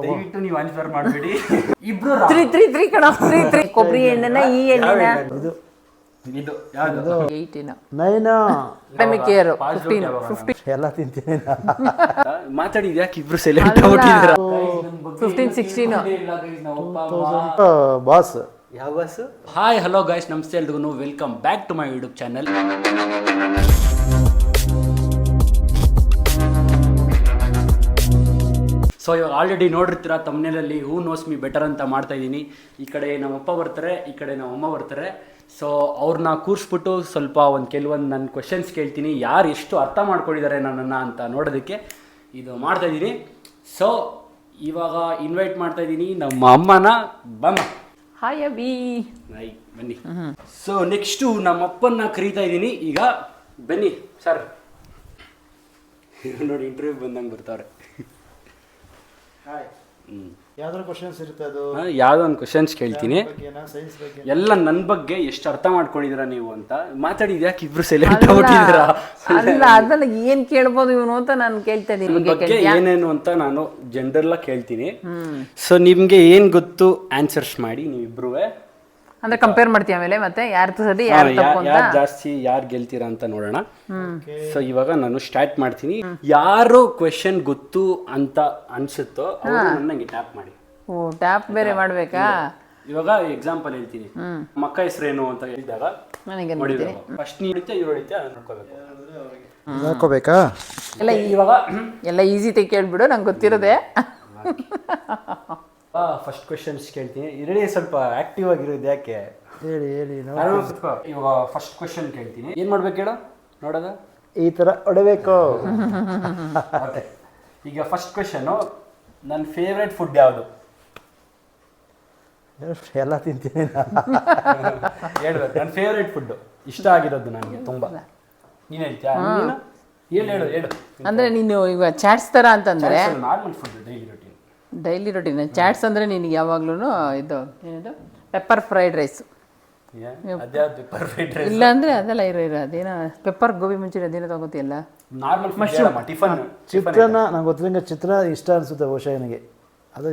ದಯವಿಟ್ಟು ನೀವು ಆನ್ಸರ್ ಮಾಡಬೇಡಿ. ಇಬ್ರು ತ್ರೀ ಕಣ ತ್ರೀ ಕೊಬ್ಬರಿ ಎಣ್ಣೆನ ಈ ಎಣ್ಣೆನ ಇದು ಯಾವುದು 18 9 ಕೇರ್ 15 ಎಲ್ಲ ತಿಂತೀನಿ ಮಾತಾಡಿ ಯಾಕೆ ಇಬ್ರು ಸೈಲೆಂಟ್ ಆಗ್ಬಿಟ್ಟಿದ್ದೀರಾ? 15 16 ಬಾಸ್ ಯಾವ ಬಾಸ್? ಹಾಯ್ ಹಲೋ ಗೈಸ್, ನಮಸ್ತೆ ಎಲ್ರಿಗೂ, welcome back to my YouTube channel. So ಇವಾಗ ಆಲ್ರೆಡಿ ನೋಡಿರ್ತೀರ ತಮ್ಮನೇಲಲ್ಲಿ ಹೂ ನೋಸ್ ಮಿ ಬೆಟರ್ ಅಂತ ಮಾಡ್ತಾ ಇದ್ದೀನಿ. ಈ ಕಡೆ ನಮ್ಮಪ್ಪ ಬರ್ತಾರೆ, ಈ ಕಡೆ ನಮ್ಮಮ್ಮ ಬರ್ತಾರೆ. ಸೊ ಅವ್ರನ್ನ ಕೂರಿಸ್ಬಿಟ್ಟು ಸ್ವಲ್ಪ ಕೆಲವೊಂದು ನನ್ನ ಕ್ವೆಶನ್ಸ್ ಕೇಳ್ತೀನಿ, ಯಾರು ಎಷ್ಟು ಅರ್ಥ ಮಾಡ್ಕೊಂಡಿದ್ದಾರೆ ನನ್ನನ್ನು ಅಂತ ನೋಡೋದಕ್ಕೆ ಇದು ಮಾಡ್ತಾಯಿದ್ದೀನಿ. ಸೊ ಇವಾಗ ಇನ್ವೈಟ್ ಮಾಡ್ತಾ ಇದ್ದೀನಿ ನಮ್ಮ ಅಮ್ಮನ. ಬಮ್ಮ ಹಾಯ್ ಅಬಿ, ಬನ್ನಿ. ಸೊ ನೆಕ್ಸ್ಟು ನಮ್ಮಪ್ಪನ್ನ ಕರೀತಾ ಇದ್ದೀನಿ. ಈಗ ಬನ್ನಿ ಸರ್. ನೋಡಿ ಇಂಟರ್ವ್ಯೂ ಬಂದಂಗೆ ಬರ್ತಾವ್ರೆ. ಯಾವ್ದಾದ್ರು ಕ್ವಶನ್ಸ್ ಇರುತ್ತೆ? ಅದು ಯಾವುದೋ ಒಂದು ಕ್ವಶನ್ಸ್ ಕೇಳ್ತೀನಿ, ಸೈನ್ಸ್ ಬಗ್ಗೆ ಎಲ್ಲ ನನ್ನ ಬಗ್ಗೆ ಎಷ್ಟು ಅರ್ಥ ಮಾಡ್ಕೊಂಡಿದ್ದೀರಾ ನೀವು ಅಂತ ಮಾತಾಡಿ. ಯಾಕೆ ಇಬ್ರು ಸೈಲೆಂಟ್ ಆಗ್ಬಿಟ್ಟಿದ್ದೀರಾ? ಅಲ್ಲ ಅದನ್ನ ಏನ್ ಕೇಳ್ಬೋದು ಇವನು ಅಂತ ನಾನು ಕೇಳ್ತಾ ಇದ್ದೀನಿ. ಬಗ್ಗೆ ಏನೇನು ಅಂತ ನಾನು ಜನರಲ್ ಕೇಳ್ತೀನಿ. ಸೊ ನಿಮ್ಗೆ ಏನ್ ಗೊತ್ತು ಆನ್ಸರ್ಸ್ ಮಾಡಿ ನೀವಿಬ್ರು. ಅಂದ್ರೆ ಕಂಪೇರ್ ಮಾಡ್ತೀವಿ ಆಮೇಲೆ ಮತ್ತೆ ಯಾರು ಸರಿ ಯಾರು ತಪ್ಪು ಅಂತ, ಯಾರು ಜಾಸ್ತಿ ಯಾರು ಗೆಲ್ತೀರಾ ಅಂತ ನೋಡೋಣ. ಸೊ ಇವಾಗ ನಾನು ಸ್ಟಾರ್ಟ್ ಮಾಡ್ತೀನಿ. ಯಾರು ಕ್ವೆಶನ್ ಗೊತ್ತು ಅಂತ ಅನ್ಸುತ್ತೋ ಅವರು ನನಗೆ ಟ್ಯಾಪ್ ಮಾಡಿ. ಓ ಟ್ಯಾಪ್ ಬೇರೆ ಮಾಡ್ಬೇಕಾ? ಇವಾಗ ಎಕ್ಸಾಂಪಲ್ ಹೇಳ್ತೀನಿ. ಮಕ್ಕ ಹೆಸರೇನು ಅಂತ ಹೇಳಿದಾಗ ನನಗೆ ಫಸ್ಟ್ ನೀ ಹೊಡಿತೆ ಇವ್ರು ಹೊಡಿತೆ ಅದನ್ನ ನೋಡ್ಕೋಬೇಕು. ನೋಡ್ಕೋಬೇಕಾ? ಎಲ್ಲ ಇವಾಗ ಎಲ್ಲ ಈಸಿ ತೆಗೆ ಕೇಳ್ಬಿಡು, ನಂಗೆ ಗೊತ್ತಿರೋದೆ. ಫಸ್ಟ್ ಕ್ವೆಶನ್ಸ್ ಕೇಳ್ತೀನಿ. ಇರಡಿ ಸ್ವಲ್ಪ ಆಕ್ಟಿವ್ ಆಗಿರೋದು ಯಾಕೆ? ಹೇಳಿ ಇವಾಗ ಫಸ್ಟ್ ಕ್ವೆಶನ್ ಕೇಳ್ತೀನಿ. ಏನ್ ಮಾಡ್ಬೇಕು ಹೇಳೋ ನೋಡೋದ? ಈ ತರ ಹೊಡಬೇಕು. ಈಗ ಫಸ್ಟ್ ಕ್ವೆಶನ್, ನನ್ನ ಫೇವ್ರೆಟ್ ಫುಡ್ ಯಾವುದು? ಎಲ್ಲ ತಿಂತೀನಿ. ಹೇಳ್ಬೇಕು ನನ್ನ ಫೇವ್ರೆಟ್ ಫುಡ್, ಇಷ್ಟ ಆಗಿರೋದು ನನಗೆ ತುಂಬಾ. ನೀನು ಹೇಳ್ತೀಯಾ? ಹೇಳು. ಅಂದ್ರೆ ನೀನು ಈಗ ಚಾಟ್ಸ್ ತರ ಅಂತಂದ್ರೆ normal food, daily routine chats ಅಂದ್ರೆ ನಿನಗೆ ಯಾವಾಗ್ಲೂ ಇದು ಏನಿದು ಪೆಪ್ಪರ್ ಫ್ರೈಡ್ ರೈಸ್, ಇಲ್ಲ ಅಂದ್ರೆ ಅದೆಲ್ಲ ಇರೋ ಅದೇನೋ ಪೆಪ್ಪರ್ ಗೋಬಿ ಮಂಚೂರಿ ಅದೇನೋ ತಗೋತಿಯಲ್ಲ, ನಾರ್ಮಲ್ ಮಶ್ರೂಮ್, ಟಿಫನ್, ಚಿತ್ರಾನ್ನ. ನಂಗೆ ಗೊತ್ತಿಲ್ಲ, ಚಿತ್ರಾನ್ನ ಇಷ್ಟ ಅನಿಸುತ್ತೆ ಬಹುಶಃ ನನಗೆ. ಅದು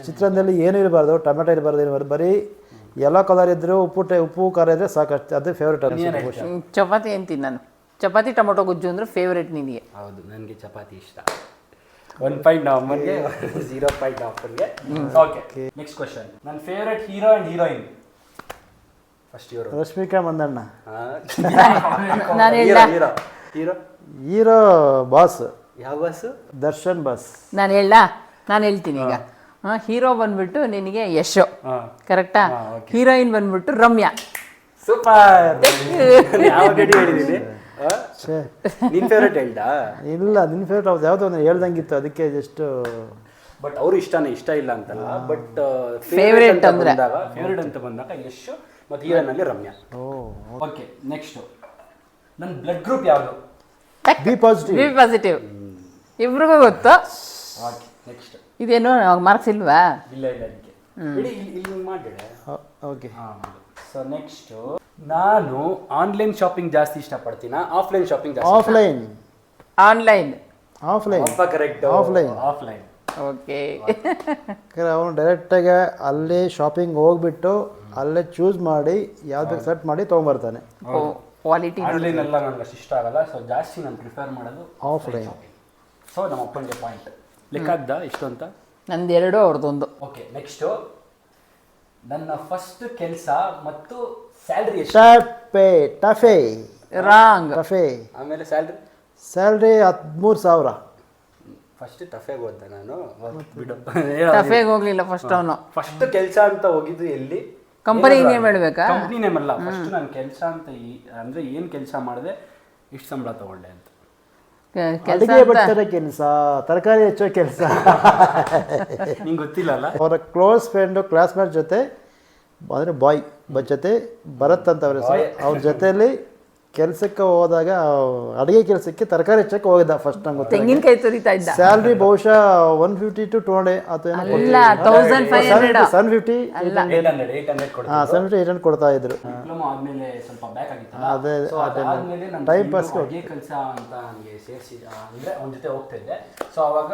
ಚಿತ್ರಾನ್ನದಲ್ಲಿ ಏನೂ ಇರಬಾರ್ದು, ಟೊಮೆಟೊ ಇರಬಾರ್ದು, ಬರೀ ಎಲ್ಲ ಕಲರ್ ಇದ್ದರೆ ಉಪ್ಪು ಖಾರ ಇದ್ದರೆ ಸಾಕಷ್ಟು. ಅದೇ ಫೇವ್ರೇಟ್ ಅನಿಸುತ್ತೆ. ಚಪಾತಿ ಅಂತೀನಿ ನಾನು. ಚಪಾತಿ ಟೊಮೊಟೊ ಗೊಜ್ಜು ಅಂದ್ರೆ ಫೇವ್ರೇಟ್ ನಿನಗೆ? ಹೌದು, ನನಗೆ ಚಪಾತಿ ಇಷ್ಟ. 1 ಪಾಯಿಂಟ್ ನಾವು ಅಮ್ಮನಿಗೆ, 0 ಪಾಯಿಂಟ್ ಅಪ್ಪನಿಗೆ. Okay, next question. ನನ್ನ favourite hero and heroine? First ಇವರು ರಶ್ಮಿಕಾ ಮಂದಣ್ಣ. ನಾನು ಹೀರೋ ಬಾಸ್. ಯಾವ ಬಾಸ್? ದರ್ಶನ್ ಬಾಸ್. ನಾನು ಹೇಳ್ತೀನಿ ಈಗ. ಹೀರೋ ಬಂದ್ಬಿಟ್ಟು ನಿನಗೆ ಯಶ್, ಕರೆಕ್ಟಾ? ಹೀರೋಯಿನ್ ಬಂದ್ಬಿಟ್ಟು ರಮ್ಯಾ. ಸೂಪರ್. ಯಾವ ಗಡಿ ಹೇಳಿದ್ದೀನಿ? ನಿನ್ ಫೇವ್ರೇಟ್ ಹೇಳ್ದಾ? ಇಲ್ಲ, ನಿನ್ನ ಫೇವ್ರೇಟ್ ಅವ್ದು ಯಾವುದೋ ಒಂದು ಹೇಳ್ದಂಗಿತ್ತು, ಅದಕ್ಕೆ ಜಸ್ಟ್. ಬಟ್ ಅವರು ಇಷ್ಟ ಇಲ್ಲ ಅಂತಲ್ಲ, ಬಟ್ ಫೇವ್ರೇಟ್ ಅಂತ ಬಂದಾಗ ಯಶ್ ಮತ್ತು ಹೀರೋನಲ್ಲಿ ರಮ್ಯಾ. Okay, next. ನನ್ನ ಬ್ಲಡ್ ಗ್ರೂಪ್ ಯಾವುದು? B positive. ಇಬ್ರಿಗೂ ಗೊತ್ತು. Okay, next. ಇದೇನು ಮಾರ್ಕ್ಸ್ ಇಲ್ವಾ? ಇಲ್ಲ ಅದಕ್ಕೆ ಇಲ್ಲಿ ಮಾಡಿ. ಓಕೆ. ಸೊ ನೆಕ್ಸ್ಟ್, ನಾನು ಆನ್ಲೈನ್ ಶಾಪಿಂಗ್ ಜಾಸ್ತಿ ಇಷ್ಟಪಡ್ತೀನ, ಆಫ್ಲೈನ್ ಶಾಪಿಂಗ್ ಜಾಸ್ತಿ? ಆನ್ಲೈನ್. Correct, offline. ಓಕೆ. ಅವನು ಡೈರೆಕ್ಟಾಗಿ ಅಲ್ಲೇ ಶಾಪಿಂಗ್ ಹೋಗ್ಬಿಟ್ಟು ಅಲ್ಲೇ ಚೂಸ್ ಮಾಡಿ ಯಾವ್ದು ಸೆಟ್ ಮಾಡಿ ತೊಗೊಂಬರ್ತಾನೆ. ಕ್ವಾಲಿಟಿ ಆನ್ಲೈನ್ ಎಲ್ಲ ನನಗೆ ಅಷ್ಟು ಇಷ್ಟ ಆಗಲ್ಲ. ಸೊ ಜಾಸ್ತಿ ನಾನು ಪ್ರಿಫರ್ ಮಾಡೋದು ಆಫ್ಲೈನ್. ಸೊ ನಮ್ಮ ಅಪ್ಪನಿಗೆ ಪಾಯಿಂಟ್ ಲೆಕ್ಕ ಆಗ್ದ ಇಷ್ಟು ಅಂತ. ನಂದು 2, ಅವ್ರದ್ದೊಂದು. Okay, next. ನನ್ನ ಫಸ್ಟ್ ಕೆಲಸ ಮತ್ತು ಸ್ಯಾಲ್ರಿ ಟಫೆ. ರಾಂಗ್. ಆಮೇಲೆ ಸ್ಯಾಲ್ರಿ 13,000. ಫಸ್ಟ್ ಟಫೆಗೆ ಹೋದ ನಾನು. ಬಿಡು, ಟಫೆಗೆ ಹೋಗ್ಲಿಲ್ಲ ಫಸ್ಟ್ ಅವನು. ಫಸ್ಟ್ ಕೆಲಸ ಅಂತ ಹೋಗಿದ್ದು ಎಲ್ಲಿ? ಕಂಪನಿ ನೇಮ್ ಹೇಳ್ಬೇಕಾ? ಕಂಪ್ನಿ ನೇಮ್ ಅಲ್ಲ, ಫಸ್ಟ್ ನಾನು ಕೆಲಸ ಅಂತ ಅಂದ್ರೆ ಏನು ಕೆಲಸ ಮಾಡಿದೆ, ಇಷ್ಟು ಸಂಬಳ ತಗೊಂಡೆ ಅಂತ. ಅಡಿಗೆ ಬಟ್ಟೆ ಕೆಲಸ, ತರಕಾರಿ ಹೆಚ್ಚೋ ಕೆಲಸ. ನಿಂಗೆ ಗೊತ್ತಿಲ್ಲ ಅಲ್ಲ? ಅವರ ಕ್ಲೋಸ್ ಫ್ರೆಂಡು ಕ್ಲಾಸ್ಮೇಟ್ ಜೊತೆ ಅಂದರೆ ಬಾಯ್ ಜೊತೆ ಭರತ್ ಅಂತ ಅವ್ರ ಜೊತೆಯಲ್ಲಿ ಕೆಲಸಕ್ಕೆ ಹೋದಾಗ ಅಡುಗೆ ಕೆಲಸಕ್ಕೆ ತರಕಾರಿ ಹೆಚ್ಚಕ್ಕೆ ಹೋಗಿದ್ದ ಫಸ್ಟ್. ನಂಗೆ ತೆಂಗಿನಕಾಯಿ ತುರಿತಾ ಇದ್ದ. ಸ್ಯಾಲ್ರಿ ಬಹುಶಃ 150 to 200 ಅಥವಾ 750 ಕೊಡ್ತಾ ಇದ್ರು. ಅದೇ ಟೈಮ್ ಪಾಸ್ ಕೆಲಸ ಅಂತ ನನಗೆ ಸೇರಿಸಿ ಅಂದರೆ ಅವನ ಜೊತೆ ಹೋಗ್ತಾ ಇದ್ದೆ. ಸೊ ಅವಾಗ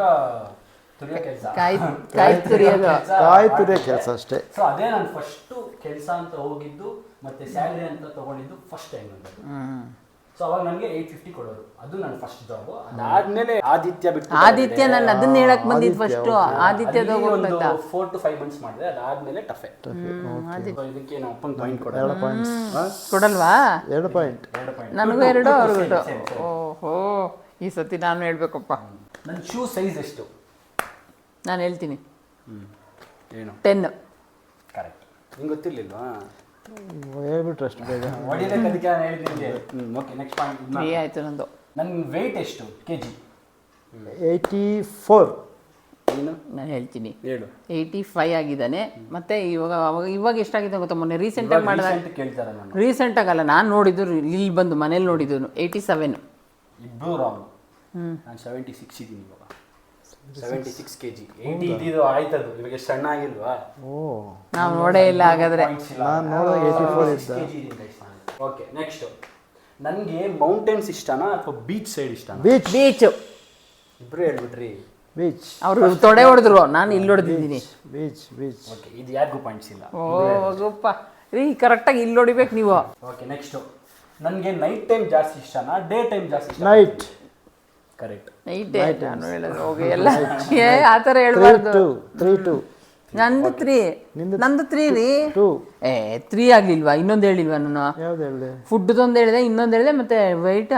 ತುರಿಯೋ ಕೆಲಸ. ಕಾಯಿ ತುರಿಯೋದು. ಕಾಯಿ ತುರಿಯೋ ಕೆಲಸ ಅಷ್ಟೇ. ಸೊ ಅದೇ ನಾನು ಫಸ್ಟು ಕೆಲಸ ಅಂತ ಹೋಗಿದ್ದು ಮತ್ತೆ ಸ್ಯಾಲ್ರಿ ಅಂತ ತಗೊಂಡಿದ್ದು ಫಸ್ಟ್ ಟೈಮ್ ಅಂತ. ಸೊ ಅವಾಗ ನನಗೆ 850 ಕೊಡೋರು, ಅದು ನನ್ನ ಫಸ್ಟ್ ಜಾಬ್. ಅದಾದ್ಮೇಲೆ ಆದಿತ್ಯ ನಾನು ಅದನ್ನ ಹೇಳಕ್ ಬಂದಿದ್ದು ಫಸ್ಟ್. ಆದಿತ್ಯದ ಒಂದು 4 to 5 ಮಂತ್ಸ್ ಮಾಡಿದೆ, ಅದಾದ್ಮೇಲೆ ಟಫೆ. ಇದಕ್ಕೆ ನಾವು ಅಪ್ಪನ ಪಾಯಿಂಟ್ ಕೊಡೋದು. ಕೊಡಲ್ವಾ? 2 ಪಾಯಿಂಟ್. ನನಗೂ 2 ಅವ್ರಿಗೂ. ಓಹೋ, ಈ ಸತಿ ನಾನು ಹೇಳ್ಬೇಕಪ್ಪ. ನನ್ನ ಶೂ ಸೈಜ್ ಎಷ್ಟು? ನಾನು ಹೇಳ್ತೀನಿ ಏನು? 10. ಕರೆಕ್ಟ್. ನಿಂಗೆ ಗೊತ್ತಿರ್ಲಿಲ್ವಾ? ಹೇಳ್ಬಿಟ್ರೆ ಅಷ್ಟು ಬೇಗ ಹೊಡಿಬೇಕು, ಅದಕ್ಕೆ ನಾನು ಹೇಳಿದ್ದೆ. Okay, next point. ಆಯ್ತು ನಂದು. ನನ್ನ ವೆಯ್ಟ್ ಎಷ್ಟು kg? 84. ನೀನು? ನಾನು ಹೇಳ್ತೀನಿ ಹೇಳು. 85 ಆಗಿದ್ದಾನೆ. ಮತ್ತೆ ಇವಾಗ ಎಷ್ಟಾಗಿದೆ ಗೊತ್ತಾ? ಮೊನ್ನೆ ರೀಸೆಂಟಾಗಿ ಮಾಡಿದಾಗ. ಕೇಳ್ತಾರೆ ನಾನು. ರೀಸೆಂಟಾಗಿ ಅಲ್ಲ, ನಾನು ನೋಡಿದ್ದು ಇಲ್ಲಿ ಬಂದು ಮನೇಲಿ ನೋಡಿದ್ದು 87. ಇಬ್ಬರು ರಾಂಗ್. ನಾನು 76 ಇದ್ದೀನಿ ಇವಾಗ. 76 kg. 80 ಇದ್ದಿದ್ದು ಆಯ್ತದು, ಇವಾಗ ಸಣ್ಣ ಆಗಿಲ್ವಾ? ಓ, ನಾವು ನೋಡೇ ಇಲ್ಲ ಹಾಗಾದ್ರೆ. ನಾನು ನೋಡಿದಾಗ 84 ಇದ್ದ. Okay, next. ನನಗೆ ಮೌಂಟೇನ್ಸ್ ಇಷ್ಟನಾ ಅಥವಾ ಬೀಚ್ ಸೈಡ್ ಇಷ್ಟನಾ? ಬೀಚ್. ಇಬ್ರು ಹೇಳ್ಬಿಟ್ರಿ. ಬೀಚ್. ಅವರು ತೊಡೆ ಹೊಡೆದ್ರು, ನಾನು ಇಲ್ಲಿ ಹೊಡೆದಿದ್ದೀನಿ. ಬೀಚ್. ಬೀಚ್. ಓಕೆ, ಇದು ಯಾರಿಗೂ ಪಾಯಿಂಟ್ಸ್ ಇಲ್ಲ. ಹೋಗಪ್ಪ ರೀ, ಕರೆಕ್ಟಾಗಿ ಇಲ್ಲಿ ಹೊಡಿಬೇಕು ನೀವು. Okay, next. ನನಗೆ ನೈಟ್ ಟೈಮ್ ಜಾಸ್ತಿ ಇಷ್ಟನಾ ಡೇ ಟೈಮ್ ಜಾಸ್ತಿ ಇಷ್ಟ? ನೈಟ್. ಕರೆಕ್ಟ್. ನೈಟ್. ನಾನು ಹೇಳೋದು ಹೋಗಿ ಎಲ್ಲ ಆ ಥರ ಹೇಳ್ಬಾರ್ದು. 3-2. ನಂದು 3. ನಂದು 3 ರೀ. 2. 3 ಆಗ್ಲಿಲ್ವಾ? ಇನ್ನೊಂದು ಹೇಳಿಲ್ವಾ ನಾನು? ಯಾವ್ದು ಹೇಳಿದೆ? ಫುಡ್ದೊಂದು ಹೇಳಿದೆ, ಇನ್ನೊಂದು ಹೇಳಿದೆ, ಮತ್ತೆ ವೆಯ್ಟ್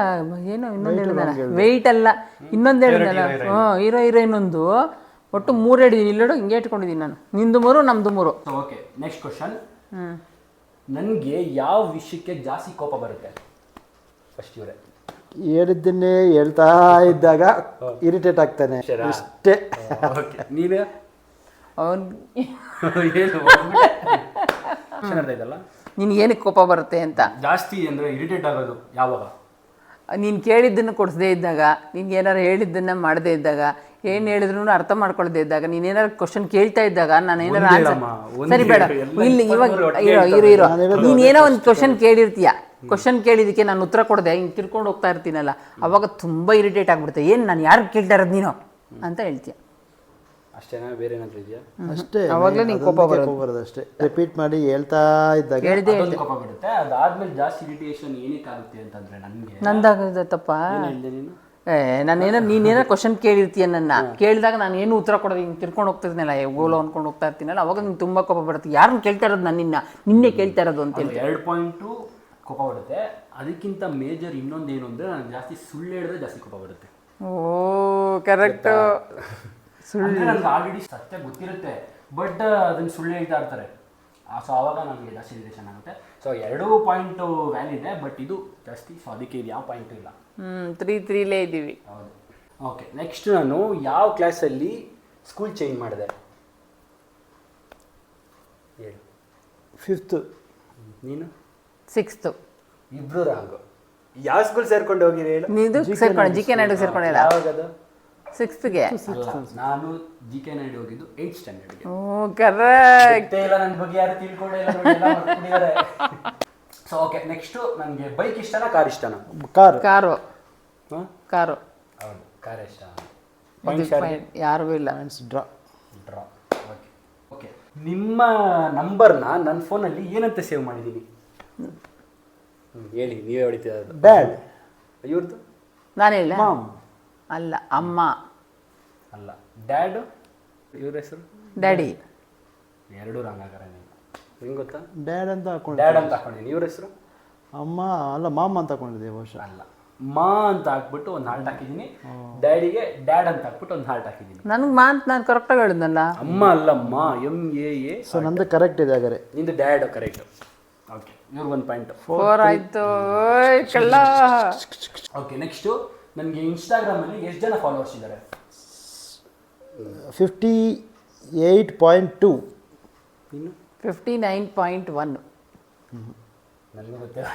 ಏನೋ ಇನ್ನೊಂದು ಹೇಳಿದೆ. ವೆಯ್ಟ್ ಅಲ್ಲ, ಇನ್ನೊಂದು ಹೇಳಿದಲ್ಲ. ಹೀರೋ ಹೀರೋಯಿನ್ ಒಂದು. ಒಟ್ಟು 3 ಹೇಳಿದೀನಿ. ಇಲ್ಲೋಡು ಹಿಂಗೆ ಇಟ್ಕೊಂಡಿದ್ದೀನಿ ನಾನು. ನಿಂದು 3, ನಮ್ದು 3. Okay, next question. ನನಗೆ ಯಾವ ವಿಷಯಕ್ಕೆ ಜಾಸ್ತಿ ಕೋಪ ಬರುತ್ತೆ? ಫಸ್ಟ್ ಇವರೇ ಹೇಳಿದ್ದನ್ನೇ ಹೇಳ್ತಾ ಇದ್ದಾಗ ಇರಿಟೇಟ್ ಆಗ್ತಾನೆ ಅಷ್ಟೇ. ಓಕೆ, ನೀನು? ಅವನ್ ಇದಲ್ಲ, ನಿನ್ಗೇನಕ್ಕೆ ಕೋಪ ಬರುತ್ತೆ ಅಂತ? ಜಾಸ್ತಿ ಅಂದರೆ ಇರಿಟೇಟ್ ಆಗೋದು ಯಾವಾಗ? ನೀನು ಕೇಳಿದ್ದನ್ನು ಕೊಡಿಸದೇ ಇದ್ದಾಗ, ನಿನ್ಗೆ ಏನಾರು ಹೇಳಿದ್ದನ್ನು ಮಾಡದೇ ಇದ್ದಾಗ, ಏನು ಹೇಳಿದ್ರು ಅರ್ಥ ಮಾಡ್ಕೊಳ್ದೇ ಇದ್ದಾಗ, ನೀನೇನಾರು ಕ್ವಶನ್ ಕೇಳ್ತಾ ಇದ್ದಾಗ ನಾನು ಏನಾರು ಆನ್ಸರ್. ಸರಿ ಬೇಡ, ಇಲ್ಲಿ ಇವಾಗ ಇರೋ ನೀನೇನೋ ಒಂದು ಕ್ವಶನ್ ಕೇಳಿರ್ತೀಯ. ಕ್ವಶನ್ ಕೇಳಿದಕ್ಕೆ ನಾನು ಉತ್ತರ ಕೊಡದೆ ಹಿಂಗೆ ತಿರ್ಕೊಂಡು ಹೋಗ್ತಾ ಇರ್ತೀನಲ್ಲ, ಅವಾಗ ತುಂಬ ಇರಿಟೇಟ್ ಆಗ್ಬಿಡುತ್ತೆ. ಏನು ನಾನು ಯಾರು ಕೇಳ್ತಾ ಇರೋದು ನೀನು ಅಂತ ಹೇಳ್ತೀಯ. ಅಷ್ಟೇನಾ? ಬೇರೆ ಏನಾದರೂ ಇದೆಯಾ? ಅಷ್ಟೇ. ಅವಾಗಲೇ ನಿಂಗೆ ಕೋಪ ಬರೋದು ಅಷ್ಟೇ. ರಿಪೀಟ್ ಮಾಡಿ ಹೇಳ್ತಾ ಇದ್ದಾಗ ಕೋಪ ಬರುತ್ತೆ. ಅದಾದ್ಮೇಲೆ ಜಾಸ್ತಿ ಇರಿಟೇಷನ್ ಏನಕ್ಕೆ ಆಗುತ್ತೆ ಅಂತಂದ್ರೆ ನನಗೆ ನಂದಾಗತ್ತಪ್ಪ. ನೀನು ನೀನೇನೋ ಕ್ವಶನ್ ಕೇಳಿರ್ತೀಯ, ನನ್ನ ಕೇಳಿದಾಗ ನಾನು ಏನು ಉತ್ತರ ಕೊಡೋದು ಹಿಂಗೆ ತಿರ್ಕೊಂಡು ಹೋಗ್ತಿರ್ತೀನಲ್ಲ, ಗೋಲು ಅಂದ್ಕೊಂಡು ಹೋಗ್ತಾ ಇರ್ತೀನಲ್ಲ, ಅವಾಗ ನಿಂಗೆ ತುಂಬ ಕೋಪ ಬರುತ್ತೆ. ಯಾರನ್ನ ಕೇಳ್ತಾ ಇರೋದು? ನಿನ್ನೆ ಕೇಳ್ತಾ ಇರೋದು ಅಂತ ಹೇಳಿ 2 ಪಾಯಿಂಟು ಕೋಪ ಬರುತ್ತೆ. ಅದಕ್ಕಿಂತ ಮೇಜರ್ ಇನ್ನೊಂದೇನು ಅಂದರೆ ನನಗೆ ಜಾಸ್ತಿ ಸುಳ್ಳು ಹೇಳಿದ್ರೆ ಜಾಸ್ತಿ ಕೋಪ ಬರುತ್ತೆ. ಓ ಕರೆಕ್ಟ್. ಸುಳ್ಳು ನನಗೆ ಆಲ್ರೆಡಿ ಸತ್ಯ ಗೊತ್ತಿರುತ್ತೆ, ಬಟ್ ಅದನ್ನು ಸುಳ್ಳು ಹೇಳ್ತಾ ಇರ್ತಾರೆ. ಸೊ ಆವಾಗ ನನಗೆ ಜಾಸ್ತಿ ಇರಿಟೇಷನ್ ಆಗುತ್ತೆ. ಸೊ 2 ಪಾಯಿಂಟು ವ್ಯಾಲ್ಯೂ ಇದೆ, ಬಟ್ ಇದು ಜಾಸ್ತಿ. ಸೊ ಅದಕ್ಕೆ ಇದು ಯಾವ ಪಾಯಿಂಟು ಇಲ್ಲ. 3-3ಲೇ ಇದ್ದೀವಿ. ಹೌದು. Okay, next. ನಾನು ಯಾವ ಕ್ಲಾಸಲ್ಲಿ ಸ್ಕೂಲ್ ಚೇಂಜ್ ಮಾಡಿದೆ? ಹೇಳು. 5th. ನೀನು? 6th. ಇಬ್ರು ರಾಂಗು. ಯಾವ ಸ್ಕೂಲ್ ಸೇರ್ಕೊಂಡು ಹೋಗಿರಿ ಹೇಳು? ನೀನು ಸೇರ್ಕೊಂಡು ಜಿ ಕೆ ನಾಯ್ಡು ಸೇರ್ಕೊಂಡಿಲ್ಲ. ಯಾವಾಗದು? 6th-ಗೆ. ನಾನು ಜಿ ಕೆ ನಾಯ್ಡು ಹೋಗಿದ್ದು 8th ಸ್ಟ್ಯಾಂಡರ್ಡ್ಗೆ. ಓ ಕರೆಕ್ಟ್. ಇಲ್ಲ, ನನ್ನ ಬಗ್ಗೆ ಯಾರು ತಿಳ್ಕೊಂಡೇ ಇಲ್ಲ, ಮರ್ತ್ಬಿಟ್ಟಿದ್ದಾರೆ. So okay, next. ನನಗೆ ಬೈಕ್ ಇಷ್ಟನಾ ಕಾರ್ ಇಷ್ಟನಾ? ಕಾರು. ಕಾರು. ಹೌದು, ಕಾರ್ ಇಷ್ಟ. ಯಾರಿಗೂ ಇಲ್ಲ. ಡ್ರಾ. Okay okay. ನಿಮ್ಮ ನಂಬರ್ನ ನನ್ನ ಫೋನಲ್ಲಿ ಏನಂತ ಸೇವ್ ಮಾಡಿದ್ದೀನಿ? ಹೇಳಿ, ನೀವೇ ಹೊಡಿತೀರ. ಡ್ಯಾಡ್. ಇವ್ರದ್ದು? ನಾನು ಹೇಳ. ಮಾಮ್. ಅಲ್ಲ, ಅಮ್ಮ. ಅಲ್ಲ, ಡ್ಯಾಡು. ಇವ್ರ ಹೆಸರು? ಡ್ಯಾಡಿ. 2 ರಾಂಗ್ ಆಗಾರೆ. ನಿಂಗೆ ಗೊತ್ತಾ? ಡ್ಯಾಡ್ ಅಂತ ಹಾಕೊಂಡು. ಡ್ಯಾಡ್ ಅಂತ ಹಾಕೊಂಡಿದ್ದೀನಿ. ಇವ್ರ ಹೆಸರು? ಅಮ್ಮ. ಅಲ್ಲ, ಮಾಮ್ ಅಂತ ಹಾಕೊಂಡಿದ್ದೆ ಬಹುಶಃ. ಅಲ್ಲ, ಮಾ ಅಂತ ಹಾಕ್ಬಿಟ್ಟು ಒಂದು ಹಾರ್ಟ್ ಹಾಕಿದ್ದೀನಿ. ಡ್ಯಾಡಿಗೆ ಡ್ಯಾಡ್ ಅಂತ ಹಾಕ್ಬಿಟ್ಟು ಒಂದು ಹಾರ್ಟ್ ಹಾಕಿದ್ದೀನಿ. ನನಗೆ ಮಾ ಅಂತ ನಾನು ಕರೆಕ್ಟಾಗಿ ಹೇಳಿದ್ನಲ್ಲ. ಅಮ್ಮ ಅಲ್ಲಮ್ಮ, MAA. ಸೊ ನಂದು ಕರೆಕ್ಟ್ ಇದೆ ಹಾಗಾದ್ರೆ. ನಿಂದು ಡ್ಯಾಡ್ ಕರೆಕ್ಟ್. ಓಕೆ, ಇವ್ರಿಗೆ 1 ಪಾಯಿಂಟ್. 4 ಆಯಿತು. ಕಳ್ಳ. Okay, next. ನನಗೆ ಇನ್ಸ್ಟಾಗ್ರಾಮಲ್ಲಿ ಎಷ್ಟು ಜನ ಫಾಲೋವರ್ಸ್ ಇದ್ದಾರೆ? 58.2. ಇನ್ನು 59.1. ನನಗೂ ಗೊತ್ತಿಲ್ಲ.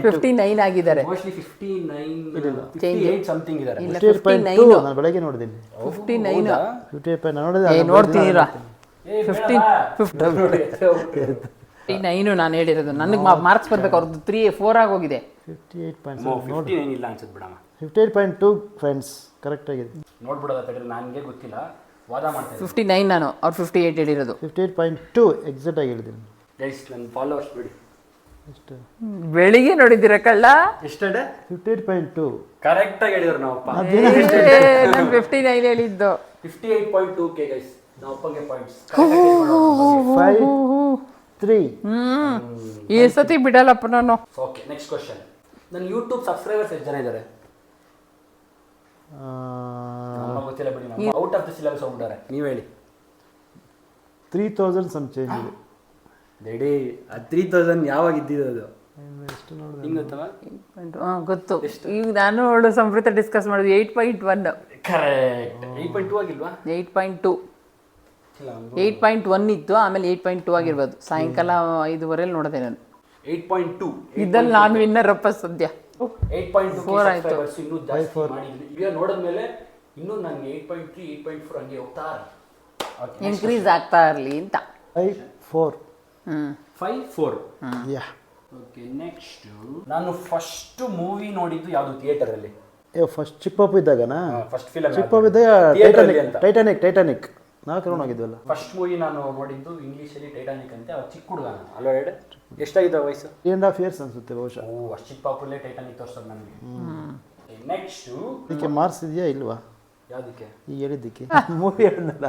59 ಆಗಿದ್ದಾರೆ. ಮೋಸ್ಟ್ಲಿ 59 ಸಮಥಿಂಗ್ ಇದ್ದಾರೆ. 58.2 ನಾನು ಬೆಳಗ್ಗೆ ನೋಡಿದ್ದೀನಿ. 59. 58 ನಾನು ನೋಡಿದೆ. ನೋಡ್ತೀರಾ? 59 ನಾನು ಹೇಳಿರೋದು. ನನಗೆ ಮಾರ್ಕ್ಸ್ ಬರ್ಬೇಕು. ಅವ್ರದ್ದು 3-4 ಆಗೋಗಿದೆ. 58.7 59 ಇಲ್ಲ ಅನ್ಸುತ್ತೆ ಬಿಡಮ್ಮ. 58.2 ಫ್ರೆಂಡ್ಸ್. ಕರೆಕ್ಟಾಗಿದೆ. ನೋಡ್ಬಿಡೋದ ತಡ್ರಿ, ನನಗೆ ಗೊತ್ತಿಲ್ಲ, ವಾದ ಮಾಡ್ತೀನಿ. 59 ನಾನು, ಅವ್ರು 58 ಹೇಳಿರೋದು. 58.2 ಎಕ್ಸಾಕ್ಟಾಗಿ ಹೇಳಿದ್ದೀನಿ. ಗೈಸ್ ನನ್ನ ಫಾಲೋವರ್ಸ್ ಬಿಡಿ. ಎಷ್ಟು? ಬೆಳಿಗ್ಗೆ ನೋಡಿದ್ದೀರ ಕಳ್ಳ? ಎಷ್ಟಡೆ? 58.2 ಕರೆಕ್ಟಾಗಿ ಹೇಳಿದ್ರು ನಾವಪ್ಪ. ನಾನು 59 ಹೇಳಿದ್ದು. 58.2K ಗೈಸ್, ನಾವು ಅಪ್ಪಗೆ ಪಾಯಿಂಟ್ಸ್. 5-3. ಈ ಸತಿ ಬಿಡಲ್ಲಪ್ಪ ನಾನು. Okay, next question. ನನ್ನ ಯೂಟ್ಯೂಬ್ ಸಬ್ಸ್ಕ್ರೈಬರ್ಸ್ ಎಷ್ಟು ಜನ ಇದ್ದಾರೆ? ಗೊತ್ತಿಲ್ಲ ಬಿಡಿ, ನಾವು ಔಟ್ ಆಫ್ ದ ಸಿಲೆಬಸ್ ಹೋಗ್ಬಿಟ್ಟಾರೆ. ನೀವು ಹೇಳಿ. 3000 ಸಮ್ ಚೇಂಜ್ ಇದೆ. ರೆಡಿ. 3000 ಯಾವಾಗ ಇದ್ದಿದ್ದು ಅದು? ಎಷ್ಟು ನೋಡಿದೆ? ಹಿಂಗೆ ಗೊತ್ತವಾ? ಗೊತ್ತು. ಈಗ ನಾನು ಅವಳು ಸಂಪ್ರೀತ ಡಿಸ್ಕಸ್ ಮಾಡಿದ್ವಿ. 8.1. ಕರೆಕ್ಟ್. 8.2 ಆಗಿಲ್ವಾ? 8.2. 8.1 ಇತ್ತು, ಆಮೇಲೆ 8.2 ಆಗಿರ್ಬೋದು. ಸಾಯಂಕಾಲ 5:15 ನೋಡಿದೆ ನಾನು. 8.2 ಇದ್ದಲ್ಲಿ ನಾನು ವಿನ್ನರ್ ಅಪ್ಪ ಸದ್ಯ. 8.2 ಆಯ್ತು. ಇನ್ನೂ ಜಾಸ್ತಿ ಮಾಡಿದ್ವಿ. ಈಗ ನೋಡಿದ್ಮೇಲೆ ಇನ್ನೂ ನನಗೆ 8.3 8.4 ಹಂಗೆ ಹೋಗ್ತಾ ಇನ್ಕ್ರೀಸ್ ಆಗ್ತಾ ಇರಲಿ ಅಂತ. 5-4. 5-4. ಯಾ. Okay, next. ನಾನು ಫಸ್ಟ್ ಮೂವಿ ನೋಡಿದ್ದು ಯಾವುದು ಥಿಯೇಟರಲ್ಲಿ? ಫಸ್ಟ್ ಚಿಕ್ಕ ಪಾಪು ಇದ್ದಾಗನಾ? ಫಸ್ಟ್ ಫಿಲಮ್ ಚಿಕ್ಕ ಪಾಪು ಇದ್ದಾಗ ಟೈಟಾನಿಕ್ ನಾವು ಕರ್ಕೊಂಡು ಹೋಗಿದ್ವಲ್ಲ. ಫಸ್ಟ್ ಮೂವಿ ನಾನು ನೋಡಿದ್ದು ಇಂಗ್ಲೀಷಲ್ಲಿ ಟೈಟಾನಿಕ್ ಅಂತ. ಅವಾಗ ಚಿಕ್ಕ ಹುಡುಗ ನಾನು. ಅಲ್ವಾ ಹೇಳಿ? ಎಷ್ಟಾಗಿದ್ದ ವಯಸ್ಸು? 3.5 years ಅನ್ಸುತ್ತೆ ಬಹುಶಃ. ಓ, ಅಷ್ಟು ಚಿಕ್ಕ ಪಾಪುಲ್ಲೇ ಟೈಟಾನಿಕ್ ತೋರಿಸೋದು ನನಗೆ. ನೆಕ್ಸ್ಟು ಇದಕ್ಕೆ ಮಾರ್ಕ್ಸ್ ಇದೆಯಾ ಇಲ್ವಾ? ಯಾವುದಕ್ಕೆ? ಈಗ ಹೇಳಿದ್ದಕ್ಕೆ ಮೂವಿ ಹೇಳಿದ್ನಲ್ಲ.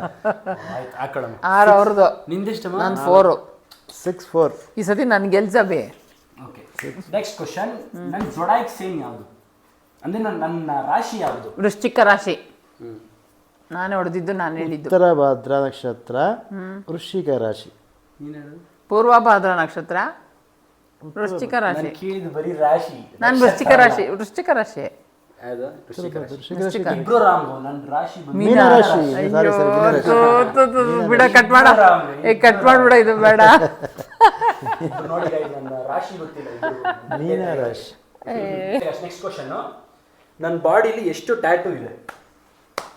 ಆಯ್ತು, ಹಾಕೊಳ್ಳೋಣ. 6 ಅವ್ರದ್ದು. ನಿಂದೆಷ್ಟಮ್ಮ? ನಾನು 4. 6-4. ಈ ಸತಿ ನನ್ ಗೆಲ್ಸಬೇ. Okay, next question. ನನ್ನ ಜೊಡಾಯಿಕ್ ಸೇಮ್ ಯಾವುದು? ಅಂದ್ರೆ ನನ್ನ ರಾಶಿ ಯಾವುದು? ವೃಶ್ಚಿಕ ರಾಶಿ. ನಾನೇ ಹೊಡೆದಿದ್ದು, ನಾನು ಹೇಳಿದ್ದು. ಉತ್ತರ ಭಾದ್ರ ನಕ್ಷತ್ರ, ವೃಶ್ಚಿಕ ರಾಶಿ. ಪೂರ್ವಭಾದ್ರ ನಕ್ಷತ್ರ, ವೃಶ್ಚಿಕ ರಾಶಿ. ಕೇಳಿದ್ದು ಬರೀ ರಾಶಿ. ನಾನು ವೃಶ್ಚಿಕ ರಾಶಿ. ವೃಶ್ಚಿಕ ರಾಶಿ. ಯಾವುದು? ವೃಶ್ಚಿಕ ರಾಶಿ. ವೃಶ್ಚಿಕ. ಇಬ್ರು ರಾಮು. ನನ್ನ ರಾಶಿ ಮೀನ ರಾಶಿ. ಬಿಡ, ಕಟ್ ಮಾಡ. ಕಟ್ ಮಾಡ್ಬಿಡ, ಇದು ಬೇಡ. ನೋಡಿ guys, ನನ್ನ ರಾಶಿ ಗೊತ್ತಿಲ್ಲ. ಮೀನ ರಾಶಿ. Next question. ನನ್ನ ಬಾಡಿಲಿ ಎಷ್ಟು ಟ್ಯಾಟೂ ಇದೆ?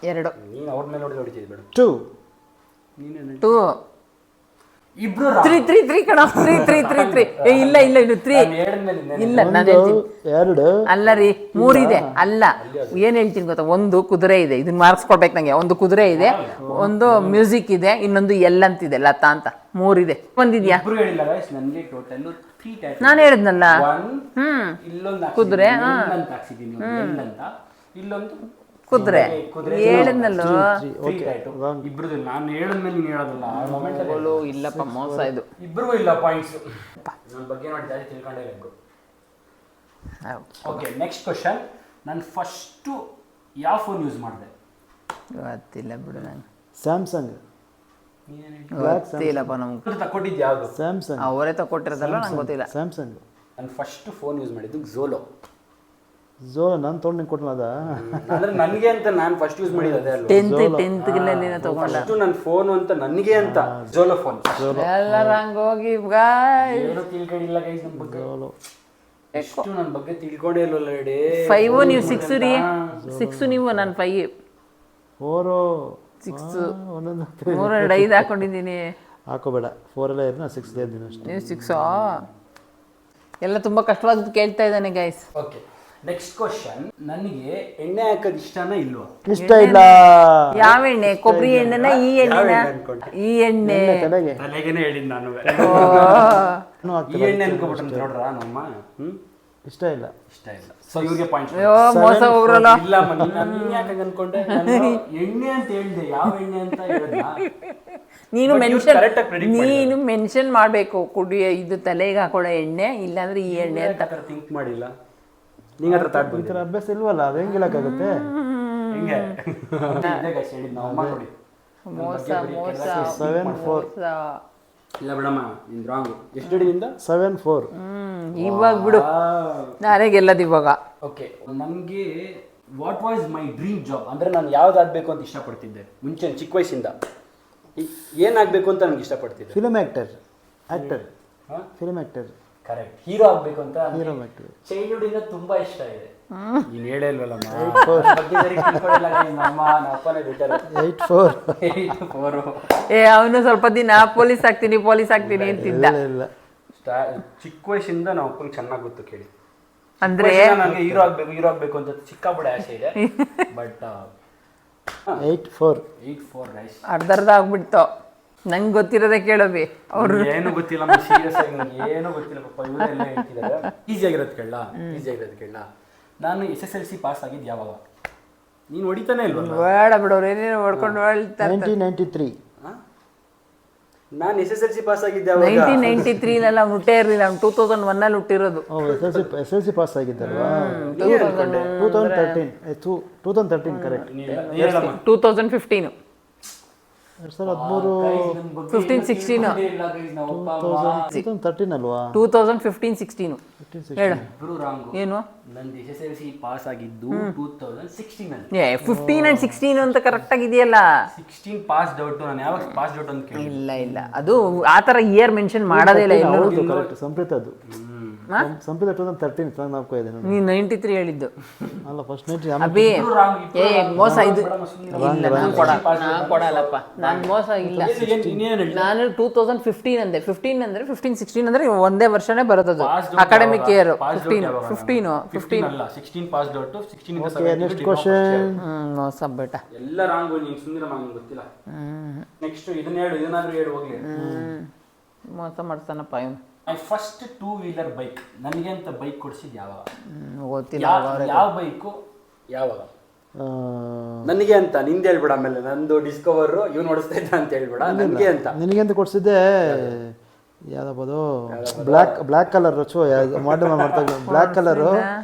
2. ನೀನು ಅವ್ರ ಮೇಲೆ ನೋಡ್ತಿದ್ದೆ ಬೇಡ. 2. 2. ಇಬ್ರು 3 ಕಣ. 3. ಇಲ್ಲ ಇನ್ನು 3 ಇಲ್ಲ. ನಾನು ಹೇಳ್ತೀನಿ. 2. ಅಲ್ಲ ರೀ, 3 ಇದೆ. ಅಲ್ಲ, ಏನ್ ಹೇಳ್ತೀನಿ ಗೊತ್ತಾ? ಒಂದು ಕುದುರೆ ಇದೆ, ಇದನ್ನ ಮಾರ್ಕ್ಸ್ ಕೊಡ್ಬೇಕು ನಂಗೆ. ಒಂದು ಕುದುರೆ ಇದೆ, ಒಂದು ಮ್ಯೂಸಿಕ್ ಇದೆ, ಇನ್ನೊಂದು ಎಲ್ ಅಂತಿದೆ, ಲತಾ ಅಂತ. 3 ಇದೆ. ಒಂದಿದ್ಯಾ? ಇಬ್ರು ಹೇಳಿಲ್ಲ ಗೈಸ್, ನನಗೆ ಟೋಟಲ್ 3 ಟ್ಯಾಟೂ. ನಾನು ಹೇಳಿದ್ನಲ್ಲ. ಇಲ್ಲೊಂದು ಕುದುರೆ, ಅಂತ ಹಾಕ್ಸಿದ್ದೀನಿ, ಅಂತ. ಇಲ್ಲೊಂದು ಕುದುರೆ ಹೇಳಿದ್ನಲ್ಲ. ಇಬ್ರದ್ದು ನಾನು ಹೇಳಿದ್ಮೇಲೆ ನೀನು ಹೇಳೋದಲ್ಲ. ಆ ಮೊಮೆಂಟ್ ಇಲ್ಲಪ್ಪ, ಮೋಸ ಇದು. ಇಬ್ರಿಗೂ ಇಲ್ಲ ಪಾಯಿಂಟ್ಸ್. ನನ್ನ ಬಗ್ಗೆ ನೋಡಿ ಜಾಸ್ತಿ ತಿಳ್ಕೊಂಡೇ ಇಬ್ರು. Okay, next question. ನಾನು ಫಸ್ಟು ಯಾವ ಫೋನ್ ಯೂಸ್ ಮಾಡಿದೆ? ಗೊತ್ತಿಲ್ಲ ಬಿಡು, ನಾನು ಸ್ಯಾಮ್ಸಂಗ್. ಗೊತ್ತಿಲ್ಲಪ್ಪ ನಮ್ಗೆ. ತಗೊಂಡಿದ್ದು ಯಾವುದು? ಸ್ಯಾಮ್ಸಂಗ್. ಅವರೇ ತಗೊಟ್ಟಿರೋದಲ್ಲ, ನಂಗೆ ಗೊತ್ತಿಲ್ಲ. ಸ್ಯಾಮ್ಸಂಗ್. ನಾನು ಫಸ್ಟ್ ಫೋನ್ ಯೂಸ್ ಮಾಡಿದ್ದು ಝೋಲೋ. ನಾನು ತೊಗೊಂಡು ನಿಂಗೆ ಕೊಟ್ಟನದ. ಅಂದ್ರೆ ನನಗೆ ಅಂತ ನಾನು ಫಸ್ಟ್ ಯೂಸ್ ಮಾಡಿದ್ದು ಅದೇ ಅಲ್ವಾ? 10th ತಗೊಂಡ. ಫಸ್ಟ್ ನನ್ನ ಫೋನ್ ಅಂತ ನನಗೆ ಅಂತ ಝೋಲೋ ಫೋನ್. ಎಲ್ಲರ ಹಂಗೋಗಿ ಏನು ತಿಳ್ಕೊಂಡಿಲ್ಲ ಗೈಸ್ ನಮ್ಮ ಬಗ್ಗೆ. ಎಷ್ಟು ನನ್ನ ಬಗ್ಗೆ ತಿಳ್ಕೊಂಡೇ ಇಲ್ವಲ್ಲ ರೆಡಿ. 5 ನೀವು 6 ರೀ. 6 ನೀವು, ನಾನು 5. 4 6 3 ಹಾಕೊಂಡಿದ್ದೀನಿ. ಹಾಕೋಬೇಡ. 4 ಎಲ್ಲ ಇರೋದು, 6 ಇದ್ದೀನಿ ಅಷ್ಟೇ. ನೀವು 6 ಎಲ್ಲ ತುಂಬಾ ಕಷ್ಟವಾದ ಕೇಳ್ತಾ ಇದ್ದಾನೆ ಗೈಸ್. Okay, next question. ನನಗೆ ಎಣ್ಣೆ ಹಾಕೋದು ಇಷ್ಟನಾ ಇಲ್ವಾ? ಇಷ್ಟ ಇಲ್ಲ. ಯಾವ ಎಣ್ಣೆ? ಕೊಬ್ಬರಿ ಎಣ್ಣೆನ? ಈ ಎಣ್ಣೆನ? ಈ ಎಣ್ಣೆ ತಲೆಗೇನೆ ಹೇಳಿದ್ ನಾನು. ಈ ಎಣ್ಣೆ ಅನ್ಕೋಬಿಟ್ಟು ನೋಡ್ರ ನಮ್ಮ. ಇಷ್ಟ ಇಲ್ಲ. ಸೊ ಇವ್ರಿಗೆ ಪಾಯಿಂಟ್. ಮೋಸ ಹೋಗ್ರಲ್ಲ. ಇಲ್ಲ ನೀನ್ ಯಾಕೆ ಅನ್ಕೊಂಡೆ? ಎಣ್ಣೆ ಅಂತ ಹೇಳ್ದೆ, ಯಾವ ಎಣ್ಣೆ ಅಂತ ಹೇಳಿದ. ನೀನು ಮೆನ್ಷನ್ ಮಾಡ್ಬೇಕು. ಕುಡಿಯೋ ಇದು ತಲೆಗೆ ಹಾಕೊಳ್ಳೋ ಎಣ್ಣೆ, ಇಲ್ಲಾಂದ್ರೆ ಈ ಎಣ್ಣೆ ಅಂತ. ಥಿಂಕ್ ಮಾಡಿಲ್ಲ. ನಿಂಗೆ ಹತ್ರ ತಾಟ್ ಈ ಥರ ಅಭ್ಯಾಸ ಇಲ್ವಲ್ಲ, ಅದು ಹೆಂಗೆ ಹೇಳಕ್ಕಾಗುತ್ತೆ? ಹೆಂಗೆ ಮೋಸ ಮೋಸ 7-4. ಇಲ್ಲ ಬಿಡಮ್ಮ, ನಿನ್ ರಾಂಗ್. ಎಷ್ಟು ಹಿಡಿದಿಂದ? 7-4. ಇವಾಗ ಬಿಡು, ನಾನೇ ಗೆಲ್ಲದು ಇವಾಗ. ಓಕೆ, ನನಗೆ what was my dream job ಅಂದ್ರೆ ನಾನು ಯಾವ್ದಾಗಬೇಕು ಅಂತ ಇಷ್ಟಪಡ್ತಿದ್ದೆ ಮುಂಚೆ ಚಿಕ್ಕ ವಯಸ್ಸಿಂದ. ಏನಾಗಬೇಕು ಅಂತ ನನಗೆ ಇಷ್ಟಪಡ್ತಿದ್ದೆ. Film actor. Film actor. Correct. Hero ಆಗಬೇಕು ಅಂತ ಚೈಲ್ಡ್ಹುಡ್ ಇಂದ ತುಂಬಾ ಇಷ್ಟ ಇದೆ. ನೀನು ಹೇಳೇ ಇಲ್ವಲ್ಲ. 8-4. ಅವನು ಸ್ವಲ್ಪ ದಿನ ಪೊಲೀಸ್ ಆಗ್ತೀನಿ ಅಂತಿದ್ದ. ಚಿಕ್ಕ ವಯಸ್ಸಿಂದ ನಾವು ಅಪ್ಪನಿಗೆ ಚೆನ್ನಾಗಿ ಗೊತ್ತು ಕೇಳಿ. ಅಂದ್ರೆ ನನಗೆ ಹೀರೋ ಆಗ್ಬೇಕು ಅಂತ ಸಿಕ್ಕಾಪಡೆ ಆಸೆ ಇದೆ ಬಟ್ 8-4 8-4 ರೈಸ್ ಅರ್ಧ ಆಗ್ಬಿಡ್ತು. ನಂಗೆ ಗೊತ್ತಿರೋದೇ ಕೇಳೋಬಿ ಅವ್ರು. ಏನು ಗೊತ್ತಿಲ್ಲ ಸೀರಿಯಸ್ ಆಗಿ ನನಗೆ ಏನು ಗೊತ್ತಿಲ್ಲ ಪಾಪ ಇವರೆಲ್ಲ ಹೇಳ್ತಿದ್ದಾರೆ. ಈಸಿ ಆಗಿರೋದು ಕೇಳ ನಾನು SSLC ಪಾಸ್ ಆಗಿದ್ದು ಯಾವಾಗ? ನೀನು ಹೊಡಿತಾನೆ ಇಲ್ವಾ? ಬೇಡ ಬಿಡೋರು ಏನೇನು ಹೊಡ್ಕೊಂಡು ಹೇಳ್ತಾರೆ. 1993. ನಾನು SSLC ಪಾಸ್ ಆಗಿದ್ದೆ ಯಾವಾಗ? 1993 ಹುಟ್ಟೇ ಇರಲಿಲ್ಲ. 2001 ಹುಟ್ಟಿರೋದು. SSLC ಪಾಸ್ ಆಗಿದ್ದಲ್ವಾ? 2013 ಕರೆಕ್ಟ್. 2015 2013 ಅಲ್ವಾ? 2015-16 ಹೇಳು ಏನು? ನಂದು SSLC ಪಾಸ್ ಆಗಿದ್ದು 2016 ಅಲ್ಲಿ. 15 and 16 ಅಂತ ಕರೆಕ್ಟ್ ಆಗಿದೆಯಲ್ಲ. 16 ಪಾಸ್ಡ್ ಔಟ್. ನಾನು ಯಾವಾಗ ಪಾಸ್ಡ್ ಔಟ್ ಅಂತ ಕೇಳಿ? ಇಲ್ಲ ಅದು ಆ ತರ ಇಯರ್ ಮೆನ್ಷನ್ ಮಾಡೋದೇ ಇಲ್ಲ ಎಲ್ಲರೂ. ಕರೆಕ್ಟ್. ಸಂಪ್ರೀತ್ 2013 ನಾಲ್ಕು ಇದೆ. ನೀನು 93 ಹೇಳಿದ್ದು ಅಲ್ಲ ಫಸ್ಟ್ ಅಭಿ. ಮೋಸ ಇದು ಇಲ್ಲ, ನಾನು ಕೊಡಲ್ಲಪ್ಪ. ನಾನು ಮೋಸ ಇಲ್ಲ. ನಾನು 2015 ಅಂದೆ. 15 ಅಂದ್ರೆ 15-16 ಅಂದ್ರೆ ಒಂದೇ ವರ್ಷನೇ ಬರೋದು ಅಕಾಡೆಮಿಕ್ ಇಯರ್. 15 ಅಲ್ಲ 16 ಪಾಸ್ಡ್ ಔಟ್. 16 ಇಂದ ನೆಕ್ಸ್ಟ್ ಕ್ವೆಶ್ಚನ್. ಮೋಸ ಬೇಟ ಎಲ್ಲ ರಾಂಗ್. ನೀನು ಸುಂದರ ನಂಗೆ ಗೊತ್ತಿಲ್ಲ. ನೆಕ್ಸ್ಟ್ ಇದನ್ನ ಹೇಳು, ಇದನ್ನಾದ್ರೂ ಹೇಳು ಹೋಗ್ಲಿ. ಮೋಸ ಮಾಡ್ತಾನಪ್ಪ ಇವನು. ಮೈ ಫಸ್ಟ್ 2-wheeler ಬೈಕ್, ನನಗೆ ಅಂತ ಬೈಕ್ ಕೊಡ್ಸಿದ್ ಯಾವಾಗ? ಗೊತ್ತಿಲ್ಲ ಯಾವ ಬೈಕು ಯಾವಾಗ? ನನಗೆ ಅಂತ ನಿಂದು ಹೇಳ್ಬೇಡ. ಆಮೇಲೆ ನಂದು ಡಿಸ್ಕವರ್ ಇವ್ನು ಓಡಿಸ್ತಾ ಇದ್ದ ಅಂತ ಹೇಳ್ಬೇಡ. ನನಗೆ ಅಂತ. ನಿನಗೆ ಅಂತ ಕೊಡ್ಸಿದ್ದೆ ಯಾವ್ದಬೋದು? ಬ್ಲ್ಯಾಕ್ ಕಲರ್ ಮಾಡ್ತಾ ಬ್ಲ್ಯಾಕ್ ಕಲರು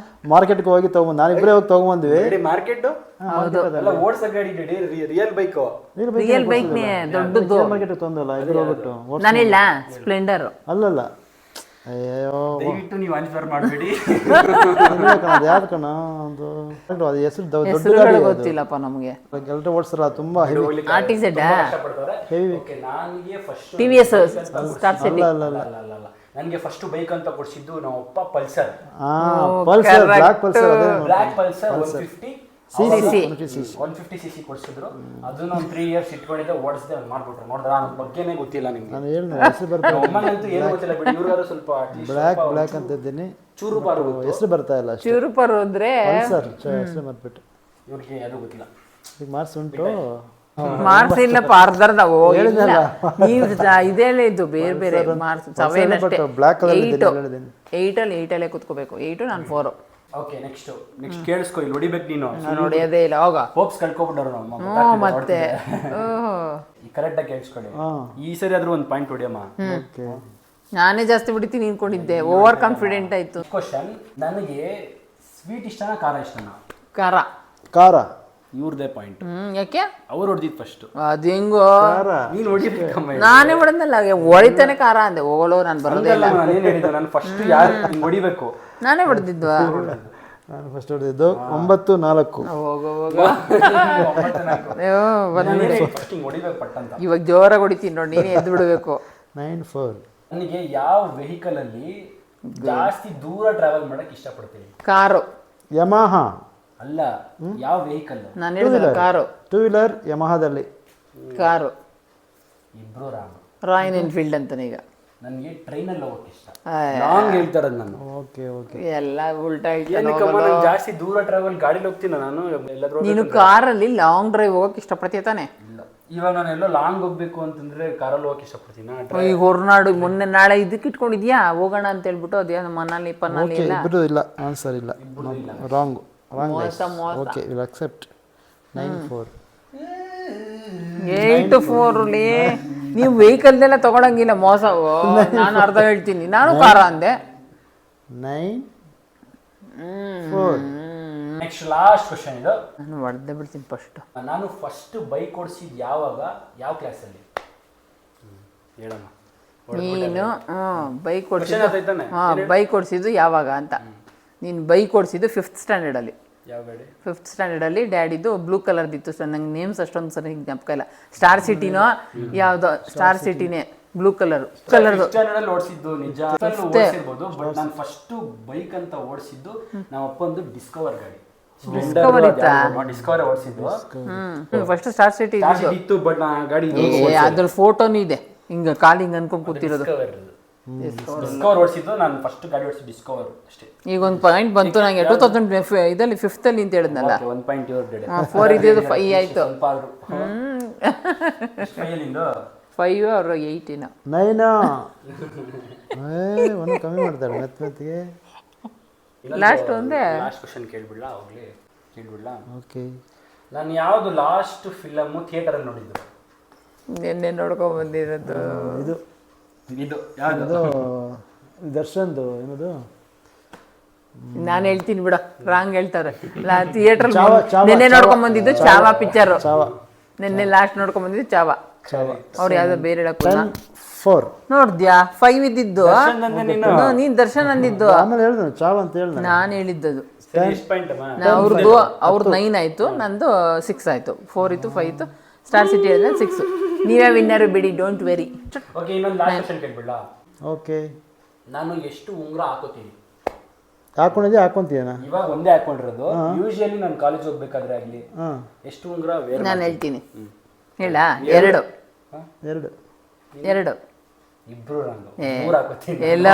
ಮಾರ್ಕೆಟ್ಗೆ ಹೋಗಿ ತಗೊಂಬಂದು ನಾನಿಬ್ಬರೇ ಹೋಗಿ ತಗೊಂಬಂದ್ವಿ. ಮಾರ್ಕೆಟ್ ಓಡಿಸೋ ಗಾಡಿ ರಿಯಲ್ ಬೈಕ್. ರಿಯಲ್ ಬೈಕ್ ದೊಡ್ಡದು ಮಾರ್ಕೆಟ್ ತಂದಲ್ಲ ಇಬ್ರು ಹೋಗ್ಬಿಟ್ಟು. ನಾನು ಇಲ್ಲ ಸ್ಪ್ಲೆಂಡರ್. ಅಲ್ಲಲ್ಲ ಅಯ್ಯೋ ದಯವಿಟ್ಟು ನೀವು ಆನ್ಸರ್ ಮಾಡಬೇಡಿ. ಯಾವ್ದು ಕಣ ಅದು ಹೆಸರು ದೊಡ್ಡ ಹೆಸರುಗಳು ಗೊತ್ತಿಲ್ಲಪ್ಪ ನಮಗೆ. ಎಲ್ಲರೂ ಓಡಿಸ್ತಾರ ತುಂಬಾ ಹೆವಿ. RTZ heavy. ನನಗೆ ಫಸ್ಟ್ TVS ಸ್ಟಾರ್ ಸಿಟಿ. ಅಲ್ಲ ನನಗೆ ಫಸ್ಟ್ ಬೈಕ್ ಅಂತ ಕೊಡ್ಸಿದ್ದು ನಮ್ಮ ಅಪ್ಪ ಪಲ್ಸರ್. Pulsar black Pulsar. ಅದೇ ಬ್ಲ್ಯಾಕ್ ಪಲ್ಸರ್ 150 cc ಕೊಡ್ಸಿದ್ರು. ಅದನ್ನ ಒಂದು 3 years ಇಟ್ಕೊಂಡಿದ್ದೆ, ಓಡಿಸಿದೆ, ಅದು ಮಾಡ್ಬಿಟ್ರು. ನೋಡಿದ್ರೆ ನನ್ನ ಬಗ್ಗೆನೇ ಗೊತ್ತಿಲ್ಲ ನಿಮ್ಗೆ. ನಾನು ಹೇಳಿದೆ ಹೆಸರು ಬರ್ತಾ ಅಮ್ಮನಂತೂ ಏನು ಗೊತ್ತಿಲ್ಲ ಬಿಡಿ. ಇವ್ರಿಗಾದ್ರು ಸ್ವಲ್ಪ ಬ್ಲ್ಯಾಕ್ ಅಂತ ಇದ್ದೀನಿ. ಚೂರು ಬಾರು ಹೆಸರು ಬರ್ತಾ ಇಲ್ಲ. ಚೂರುಪರು ಅಂದ್ರೆ ಪಲ್ಸರ್ ಹೆಸರು ಮರ್ಬಿಟ್ಟು. ಇವ್ರಿಗೆ ಯಾರು ಗೊತ್ತಿಲ್ಲ. ಈಗ ಮಾರ್ಕ್ಸ್ ಉಂಟು. ಮಾರ್ಕ್ಸ್ ಇಲ್ಲಪ್ಪ ಅರ್ಧರ್ಧ. ನೀವು ಇದೆಲ್ಲ ಇದ್ದು ಬೇರೆ ಬೇರೆ ಮಾರ್ಕ್ಸ್ 7 ಅಷ್ಟೇ. Black colour 8 ಕುತ್ಕೋಬೇಕು. 8 ನಾನು 4. ಓಕೆ ನೆಕ್ಸ್ಟ್ ಕೇಳಿಸ್ಕೊ. ಇಲ್ಲಿ ಹೊಡಿಬೇಕು ನೀನು. ನೋಡಿಯೋದೇ ಇಲ್ಲ ಹೋಗ. ಹೋಪ್ಸ್ ಕಳ್ಕೊಬಿಟ್ಟವ್ರು ನಮ್ಮ ಮತ್ತೆ ಕರೆಕ್ಟ್ ಆಗಿ ಕೇಳಿಸ್ಕೊಳ್ಳಿ. ಈ ಸರಿ ಆದ್ರೂ ಒಂದು ಪಾಯಿಂಟ್ ಹೊಡಿಯಮ್ಮ. ನಾನೇ ಜಾಸ್ತಿ ಬಿಡ್ತೀನಿ ಅನ್ಕೊಂಡಿದ್ದೆ. ಓವರ್ ಕಾನ್ಫಿಡೆಂಟ್ ಆಯ್ತು. ಕ್ವಶನ್, ನನಗೆ ಸ್ವೀಟ್ ಇಷ್ಟನಾ ಖಾರ ಇಷ್ಟನಾ? ಖಾರ. ಇವ್ರದೇ ಪಾಯಿಂಟ್. ಯಾಕೆ? ಅವ್ರು ಹೊಡೆದಿದ್ದು ಫಸ್ಟ್. ಅದು ಹೆಂಗೋ ನೀನು ಹೊಡಿಬೇಕಮ್ಮ. ನಾನೇ ಹೊಡೆದಲ್ಲ, ಹೊಡಿತಾನೆ ಖಾರ ಅಂದೆ. ಹೋಗಲೋ ನಾನು ಬರೋದೇ ಇಲ್ಲ. ನಾನು ಫಸ್ಟ್ ಯಾರು ಹೊಡಿಬೇಕು ನಾನೇ ಹೊಡೆದಿದ್ವಾ? ನಾನು ಫಸ್ಟ್ ಹೊಡೆದಿದ್ದು 9-4. ಇವಾಗ ಜೋರಾಗಿ ಹೊಡಿತೀನಿ ನೋಡಿ. ನೀನೇ ಎದ್ದು ಬಿಡಬೇಕು. 9-4. ನನಗೆ ಯಾವ ವೆಹಿಕಲ್ ಅಲ್ಲಿ ಜಾಸ್ತಿ ದೂರ ಟ್ರಾವೆಲ್ ಮಾಡಕ್ ಇಷ್ಟಪಡ್ತೀನಿ? ಕಾರು. ಯಮಹ. ಅಲ್ಲ, ಯಾವ ವೆಹಿಕಲ್? ನಾನು ಹೇಳಿದ ಕಾರು. 2-wheeler ಯಮಹದಲ್ಲಿ. ಕಾರು. ಇಬ್ರು ರಾಂಗ್. ರಾಯಲ್ ಎನ್ಫೀಲ್ಡ್ ಅಂತಾನೆ. ಈಗ ನನಗೆ ಟ್ರೈನಲ್ಲಿ ಹೋಗಕ್ಕೆ ಇಷ್ಟ. ಲಾಂಗ್ ಹೇಳ್ತಾರದು ನಾನು. ಓಕೆ ಎಲ್ಲ ಉಲ್ಟಾ ಜಾಸ್ತಿ ದೂರ ಟ್ರಾವೆಲ್ ಗಾಡಿಲಿ ಹೋಗ್ತೀನಿ ನಾನು. ಎಲ್ಲಾದ್ರೂ ನೀನು ಕಾರಲ್ಲಿ ಲಾಂಗ್ ಡ್ರೈವ್ ಹೋಗಕ್ಕೆ ಇಷ್ಟಪಡ್ತೀಯ ತಾನೆ? ಇಲ್ಲ, ಇವಾಗ ನಾನು ಎಲ್ಲೋ ಲಾಂಗ್ ಹೋಗ್ಬೇಕು ಅಂತಂದ್ರೆ ಕಾರಲ್ಲಿ ಹೋಗಕ್ಕೆ ಇಷ್ಟಪಡ್ತೀನಿ. ಈಗ ಹೊರನಾಡು ಮೊನ್ನೆ ನಾಳೆ ಇದಕ್ಕೆ ಇಟ್ಕೊಂಡಿದ್ಯಾ ಹೋಗೋಣ ಅಂತ ಹೇಳ್ಬಿಟ್ಟು ಅದೇನು ಮನಾಲಿ ಪನಾಲಿ ಇಲ್ಲ. ಇಬ್ರು ಇಲ್ಲ, ಆನ್ಸರ್ ಇಲ್ಲ. ರಾಂಗ್. Okay will accept. 9-4. 8-4 ನೀವು ವೆಹಿಕಲ್ದೆಲ್ಲ ತಗೊಳಂಗಿಲ್ಲ. ಮೋಸ. ನಾನು ಅರ್ಧ ಹೇಳ್ತೀನಿ. ನಾನು ಕಾರ ಅಂದೆ. 9-4. ನೆಕ್ಸ್ಟ್ ಲಾಸ್ಟ್ ಕ್ವಶನ್ ಇದು. ನಾನು ಹೊಡೆದೇ ಬಿಡ್ತೀನಿ ಫಸ್ಟ್. ನಾನು ಫಸ್ಟ್ ಬೈಕ್ ಓಡಿಸಿದ್ದು ಯಾವಾಗ, ಯಾವ ಕ್ಲಾಸಲ್ಲಿ ಹೇಳಮ್ಮ? ನೀನು ಬೈಕ್ ಓಡಿಸಿದ್ದು ಬೈಕ್ ಓಡಿಸಿದ್ದು ಯಾವಾಗ ಅಂತ. ನೀನು ಬೈಕ್ ಓಡಿಸಿದ್ದು 5th ಸ್ಟ್ಯಾಂಡರ್ಡಲ್ಲಿ. ಯಾವ ಗಾಡಿ? 5th ಸ್ಟ್ಯಾಂಡರ್ಡಲ್ಲಿ ಡ್ಯಾಡಿದು ಬ್ಲೂ ಕಲರ್ದಿತ್ತು ಸರ್. ನಂಗೆ ನೇಮ್ಸ್ ಅಷ್ಟೊಂದು ಸರಿ ಜ್ಞಾಪಕ ಇಲ್ಲ. ಸ್ಟಾರ್ ಸಿಟಿನೋ ಯಾವುದೋ ಸ್ಟಾರ್ ಸಿಟಿನೇ ಬ್ಲೂ ಕಲರ್ದು. ಸ್ಟ್ಯಾಂಡರ್ಡಲ್ಲಿ ಓಡಿಸಿದ್ದು ನಿಜ ಓಡಿಸಿರ್ಬೋದು. ಬಟ್ ನಾನು ಫಸ್ಟ್ ಬೈಕ್ ಅಂತ ಓಡಿಸಿದ್ದು ನಮ್ಮ ಅಪ್ಪಂದು ಡಿಸ್ಕವರ್ ಗಾಡಿ. ಡಿಸ್ಕವರ್ ಓಡಿಸಿದ್ದು ಫಸ್ಟ್ ಸ್ಟಾರ್ ಸಿಟಿ ಇತ್ತು. ಬಟ್ ಗಾಡಿ ಅದ್ರ ಫೋಟೋನು ಇದೆ. ಹಿಂಗ ಕಾಲಿಂಗ್ ಅನ್ಕೊಂಡ್ ಕೂತಿರೋದು. ಡಿಸ್ಕವರ್ ಓಡಿಸಿದ್ದು ನಾನು ಫಸ್ಟ್ ಗಾಡಿ ಓಡಿಸಿ ಡಿಸ್ಕವರ್ ಅಷ್ಟೇ. ಈಗ ಒಂದು ಪಾಯಿಂಟ್ ಬಂತು ನನಗೆ 2000 ಇದರಲ್ಲಿ 5th ಅಲ್ಲಿ ಅಂತ ಹೇಳಿದ್ನಲ್ಲ, 1 ಪಾಯಿಂಟ್ ಇವ್ರ ಡೆಡೆ 4 ಇದ್ದಿದ್ದು 5 ಆಯ್ತು. ಸ್ವಲ್ಪ ಆದ್ರು ಫೈಲಿಂದ 5 ಅವ್ರು 8 9 ಒಂದು ಕಮ್ಮಿ ಮಾಡ್ತಾರೆ ಮೆತ್ತಿಗೆ. ಲಾಸ್ಟ್ ಒಂದೇ. ಲಾಸ್ಟ್ ಕ್ವಶನ್ ಕೇಳ್ಬಿಡ್ಲಾ? ಹೋಗ್ಲಿ ಕೇಳ್ಬಿಡ್ಲಾ? ಓಕೆ. ನಾನು ಯಾವುದು ಲಾಸ್ಟ್ ಫಿಲಮ್ ಥಿಯೇಟರಲ್ಲಿ ನೋಡಿದ್ದು? ನಿನ್ನೆ ನೋಡ್ಕೊಂಡ್ ಬಂದಿರೋದು ಇದು ಇದು ಯಾವುದು? ಇದು ದರ್ಶನ್ದು ಏನದು, ನಾನು ಹೇಳ್ತೀನಿ ಬಿಡ, ರಾಂಗ್ ಹೇಳ್ತಾರೆ. ಥಿಯೇಟರ್ ಚಾವ, ಚಾವ, ನಿನ್ನೆ ಚಾವ. ನೋಡ್ಕೊಂಡ್ ಬಂದಿದ್ದು ಚಾವಾ ಪಿಕ್ಚರ್. ಚಾವ. ನಿನ್ನೆ ಲಾಸ್ಟ್ ನೋಡ್ಕೊಂಡ್ ಬಂದಿದ್ದು ಚಾವಾ. ಅವ್ರು ಯಾವ್ದೋ ಬೇರೆ ಹೇಳಕ್ 4 ನೋಡ್ದ್ಯಾ? 5 ಇದ್ದಿದ್ದು ನೀನ್ ದರ್ಶನ್ ಅಂದಿದ್ದು, ಆಮೇಲೆ ಹೇಳ್ದೆ ಚಾವ ಅಂತ ಹೇಳ್ದೆ. ನಾನು ಹೇಳಿದ್ದದು. ಎಷ್ಟು ಪಾಯಿಂಟ್ ಅಮ್ಮ? ಅವ್ರದ್ದು 9 ಆಯ್ತು, ನಂದು 6 ಆಯ್ತು. 4 ಇತ್ತು, 5 ಇತ್ತು. ಸ್ಟಾರ್ ಸಿಟಿ ಹೇಳಿದ್ರೆ 6. ನೀವೇ ವಿನ್ನರ್ ಬಿಡಿ, ಡೋಂಟ್ ವೆರಿ. ಓಕೆ, ಇನ್ನೊಂದು ಲಾಸ್ಟ್ ಕ್ವಶನ್ ಕೇಳ್ಬಿಡ್ಲಾ? ಓಕೆ. ನಾನು ಎಷ್ಟು ಉಂಗುರ ಹಾಕೋತೀನಿ? ಹಾಕೊಂಡಿದ್ದೆ ಹಾಕೊಂತೀಯನ? ಇವಾಗ ಒಂದೇ ಹಾಕೊಂಡಿರೋದು. ಯೂಶುವಲಿ ನಾನು ಕಾಲೇಜ್ ಹೋಗ್ಬೇಕಾದ್ರೆ ಆಗ್ಲಿ ಎಷ್ಟು ಉಂಗುರ ನಾನು ಹೇಳ್ತೀನಿ, ಹೇಳ? 2. ಇಬ್ರು ನಾನು ಮೂರು ಹಾಕೋತೀನಿ. ಎಲ್ಲೋ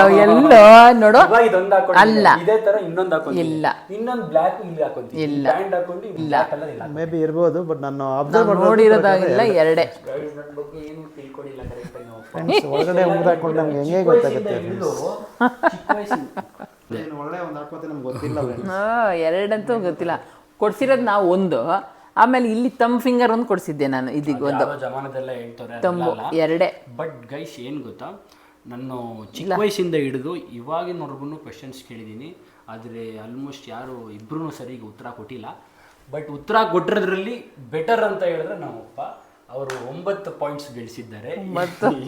ನೋಡು, ಇವಾಗ ಇದೊಂದು ಹಾಕೊಂಡು ಅಲ್ಲ. ಇದೇ ತರ ಇನ್ನೊಂದು ಹಾಕೋತೀನಿ. ಇಲ್ಲ, ಇನ್ನೊಂದು ಬ್ಲಾಕ್ ಇಲ್ಲಿ ಹಾಕೋತೀನಿ. ಇಲ್ಲ, ಪ್ಯಾಂಟ್ ಹಾಕೊಂಡು ಬ್ಲಾಕ್ ಕಲರ್ ಇಲ್ಲ. ಮೇ ಬಿ ಇರ್ಬೋದು, ಬಟ್ ನಾನು ಅಬ್ಸರ್ವ್ ನೋಡಿರೋದಾಗಿಲ್ಲ. 2 ನನ್ನ ಬಗ್ಗೆ ಏನು ತಿಳ್ಕೊಂಡಿಲ್ಲ ಕರೆಕ್ಟ್ ಆಗಿ. ನಾವು ಒಳಗಡೆ ಉಂಗುರ ಹಾಕೊಂಡು ನಮ್ಗೆ ಹೆಂಗೆ ಗೊತ್ತಾಗುತ್ತೆ? ಚಿಕ್ಕ ವಯಸ್ಸಿನ ಒಳ್ಳೆ ಒಂದು ಹಾಕೋತೆ ನಮ್ಗೆ ಗೊತ್ತಿಲ್ಲ. 2 ಅಂತೂ ಗೊತ್ತಿಲ್ಲ. ಕೊಡ್ಸಿರೋದು ನಾವು 1, ಆಮೇಲೆ ಇಲ್ಲಿ ತಮ್ ಫಿಂಗರ್ ಒಂದು ಕೊಡ್ಸಿದ್ದೆ ನಾನು. ಇದೀಗ ಒಂದು ಜಮಾನದೆಲ್ಲ ಹೇಳ್ತಾರೆ ತಂಬು 2. ಬಟ್ ಗೈಸ್ ಏನು ಗೊತ್ತಾ, ನಾನು ಚಿಕ್ಕ ವಯಸ್ಸಿಂದ ಹಿಡಿದು ಇವಾಗಿನವರೆಗೂ ಕ್ವೆಶನ್ಸ್ ಕೇಳಿದ್ದೀನಿ. ಆದರೆ ಆಲ್ಮೋಸ್ಟ್ ಯಾರು ಇಬ್ಬರೂ ಸರಿಗೆ ಉತ್ತರ ಕೊಟ್ಟಿಲ್ಲ. ಬಟ್ ಉತ್ತರ ಕೊಟ್ಟಿರೋದ್ರಲ್ಲಿ ಬೆಟರ್ ಅಂತ ಹೇಳಿದ್ರೆ ನಮ್ಮಪ್ಪ. ಅವರು 9 ಪಾಯಿಂಟ್ಸ್ ಗಳಿಸಿದ್ದಾರೆ.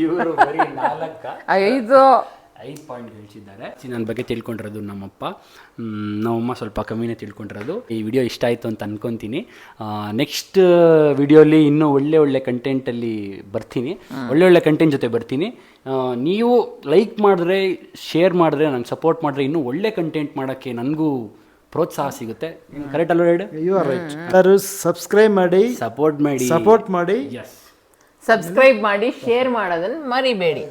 ಇವರು ಬರೀ 5 ಪಾಯಿಂಟ್ ಗಳಿಸಿದ್ದಾರೆ. ನನ್ನ ಬಗ್ಗೆ ತಿಳ್ಕೊಂಡಿರೋದು ನಮ್ಮಪ್ಪ, ನಮ್ಮಮ್ಮ ಸ್ವಲ್ಪ ಕಮ್ಮಿನೇ ತಿಳ್ಕೊಂಡಿರೋದು. ಈ ವಿಡಿಯೋ ಇಷ್ಟ ಆಯಿತು ಅಂತ ಅನ್ಕೊತೀನಿ. ನೆಕ್ಸ್ಟ್ ವಿಡಿಯೋಲಿ ಇನ್ನೂ ಒಳ್ಳೆ ಕಂಟೆಂಟಲ್ಲಿ ಬರ್ತೀನಿ, ಒಳ್ಳೆ ಕಂಟೆಂಟ್ ಜೊತೆ ಬರ್ತೀನಿ. ನೀವು ಲೈಕ್ ಮಾಡಿದ್ರೆ, ಶೇರ್ ಮಾಡಿದ್ರೆ, ನಂಗೆ ಸಪೋರ್ಟ್ ಮಾಡಿದ್ರೆ ಇನ್ನೂ ಒಳ್ಳೆ ಕಂಟೆಂಟ್ ಮಾಡೋಕ್ಕೆ ನನಗೂ ಪ್ರೋತ್ಸಾಹ ಸಿಗುತ್ತೆ. ಕರೆಕ್ಟ್ ಅಲ್ವ ಹೇಳಿ? You are right. ಎಲ್ಲರೂ ಸಬ್ಸ್ಕ್ರೈಬ್ ಮಾಡಿ, ಸಪೋರ್ಟ್ ಮಾಡಿ. ಎಸ್, ಸಬ್ಸ್ಕ್ರೈಬ್ ಮಾಡಿ, ಶೇರ್ ಮಾಡೋದನ್ನ ಮರಿಬೇಡಿ.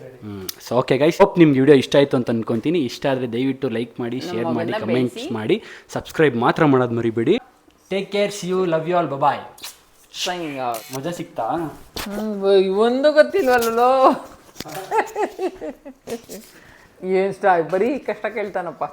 ಸೊ ಓಕೆ ಗೈಸ್, ಹೋಪ್ ನಿಮ್ಗೆ ವಿಡಿಯೋ ಇಷ್ಟ ಆಯಿತು ಅಂತ ಅನ್ಕೊತೀನಿ. ಇಷ್ಟ ಆದರೆ ದಯವಿಟ್ಟು ಲೈಕ್ ಮಾಡಿ, ಶೇರ್ ಮಾಡಿ, ಕಮೆಂಟ್ಸ್ ಮಾಡಿ, ಸಬ್ಸ್ಕ್ರೈಬ್ ಮಾತ್ರ ಮಾಡೋದು ಮರಿಬೇಡಿ. Take care, see you, love you all, bye. ಮಜಾ ಸಿಕ್ತಾ? ಒಂದು ಗೊತ್ತಿಲ್ವಲ್ಲೋ. ಏನು ಬರೀ ಕಷ್ಟ ಕೇಳ್ತಾನಪ್ಪ.